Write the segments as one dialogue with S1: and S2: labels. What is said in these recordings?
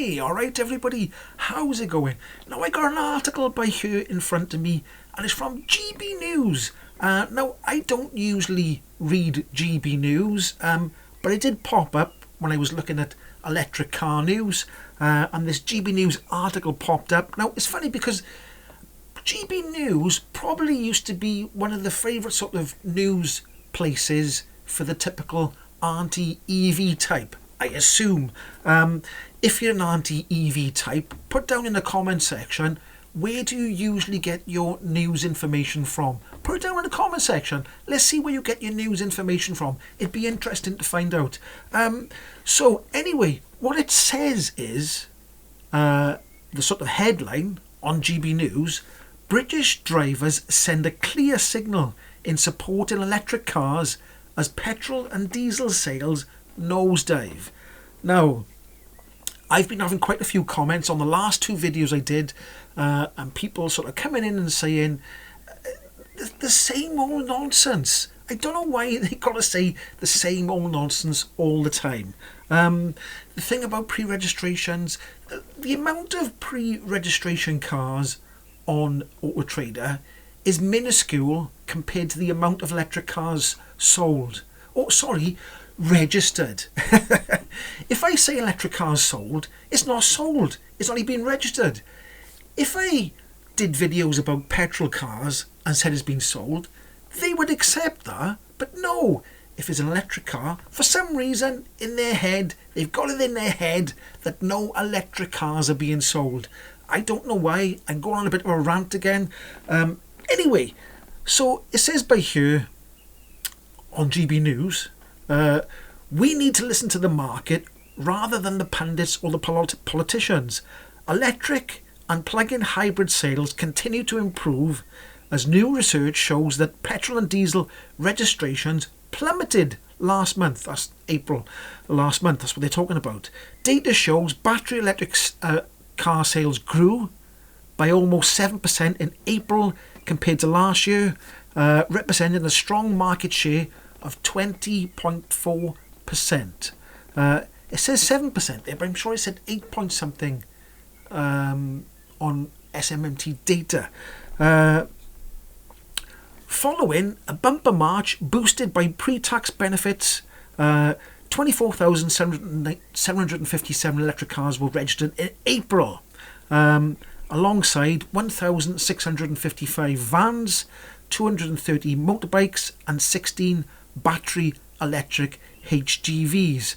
S1: Hey, alright everybody, how's it going? Now I got an article by here in front of me and it's from GB News. Now I don't usually read GB News, but it did pop up when I was looking at electric car news, and this GB News article popped up. Now it's funny because GB News probably used to be one of the favourite sort of news places for the typical anti-EV type, I assume. If you're an anti-EV type, put down in the comment section, where do you usually get your news information from? Put it down in the comment section. Let's see where you get your news information from. It'd be interesting to find out. So anyway, what it says is, the sort of headline on GB News, British drivers send a clear signal in supporting electric cars as petrol and diesel sales nosedive. Now, I've been having quite a few comments on the last two videos I did, and people sort of coming in and saying the same old nonsense. I don't know why they got to say the same old nonsense all the time. The thing about pre-registrations, the amount of pre-registration cars on Auto Trader is minuscule compared to the amount of electric cars sold. Oh, sorry, registered. If I say electric cars sold, it's not sold. It's only been registered. If I did videos about petrol cars and said it's been sold, they would accept that. But no, if it's an electric car, for some reason in their head, they've got it in their head that no electric cars are being sold. I don't know why. I'm going on a bit of a rant again. Anyway, so it says by here on GB News, we need to listen to the market rather than the pundits or the politicians. Electric and plug-in hybrid sales continue to improve as new research shows that petrol and diesel registrations plummeted last month. That's April last month. That's what they're talking about. Data shows battery electric car sales grew by almost 7% in April compared to last year, representing a strong market share of 20.4%. It says 7% there, but I'm sure it said 8 point something on SMMT data. Following a bumper march boosted by pre-tax benefits, 24,757 electric cars were registered in April, alongside 1,655 vans, 230 motorbikes and 16 battery electric HGVs.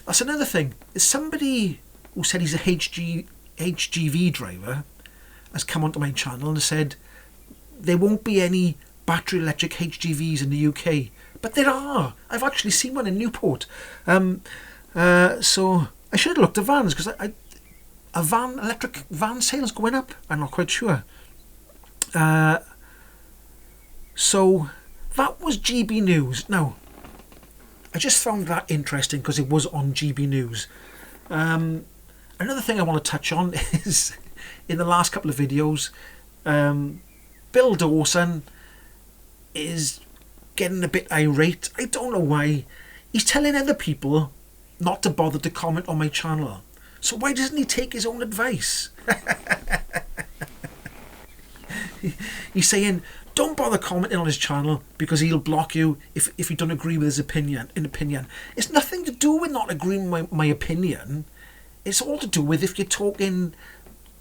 S1: That's another thing. Somebody who said he's a HGV driver has come onto my channel and said there won't be any battery electric HGVs in the UK. But there are. I've actually seen one in Newport. So I should have looked at vans, because electric van sales going up. I'm not quite sure. So that was GB News. Now, I just found that interesting because it was on GB News. Another thing I want to touch on is, in the last couple of videos, Bill Dawson is getting a bit irate. I don't know why. He's telling other people not to bother to comment on my channel. So why doesn't he take his own advice? He's saying, don't bother commenting on his channel because he'll block you if you don't agree with his opinion. It's nothing to do with not agreeing with my opinion. It's all to do with if you're talking,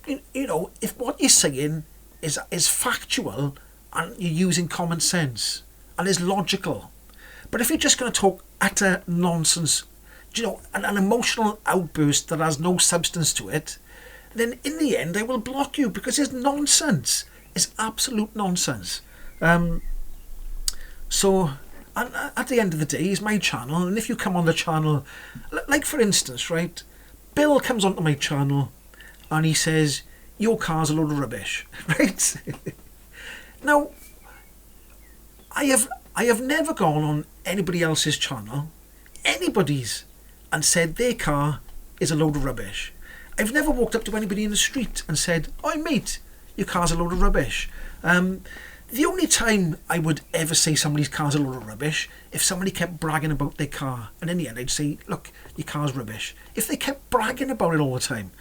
S1: if what you're saying is factual and you're using common sense and is logical. But if you're just going to talk utter nonsense, an emotional outburst that has no substance to it, then in the end I will block you because it's nonsense. It's absolute nonsense. So at the end of the day, it's my channel, and if you come on the channel, like for instance, right, Bill comes onto my channel and he says your car's a load of rubbish, right? Now, I have never gone on anybody else's channel, anybody's, and said their car is a load of rubbish. I've never walked up to anybody in the street and said, "Oi mate, your car's a load of rubbish." The only time I would ever say somebody's car's a load of rubbish, if somebody kept bragging about their car. And in the end I'd say, look, your car's rubbish. If they kept bragging about it all the time.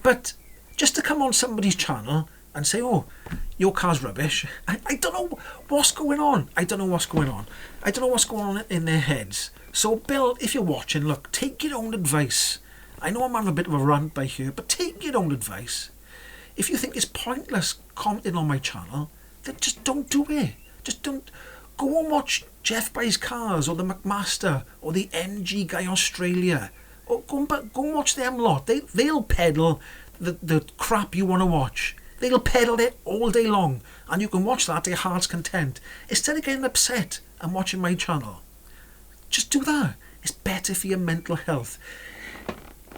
S1: But just to come on somebody's channel and say, oh, your car's rubbish. I don't know what's going on. I don't know what's going on. I don't know what's going on in their heads. So Bill, if you're watching, look, take your own advice. I know I'm having a bit of a rant by here, but take your own advice. If you think it's pointless commenting on my channel, then just don't do it. Just don't. Go and watch Jeff Buys Cars, or the McMaster, or the MG Guy Australia. Or go and watch them lot. They'll peddle the crap you want to watch. They'll peddle it all day long, and you can watch that to your heart's content. Instead of getting upset and watching my channel, just do that. It's better for your mental health.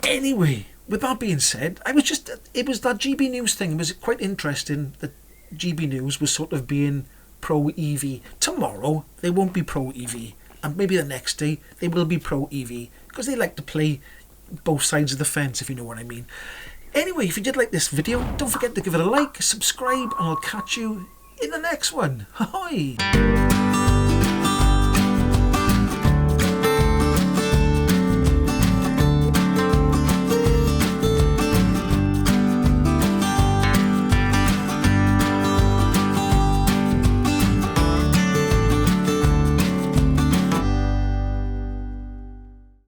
S1: Anyway, with that being said, it was that GB News thing. It was quite interesting that GB News was sort of being pro-EV. Tomorrow, they won't be pro-EV. And maybe the next day, they will be pro-EV. Because they like to play both sides of the fence, if you know what I mean. Anyway, if you did like this video, don't forget to give it a like, subscribe, and I'll catch you in the next one. Hi!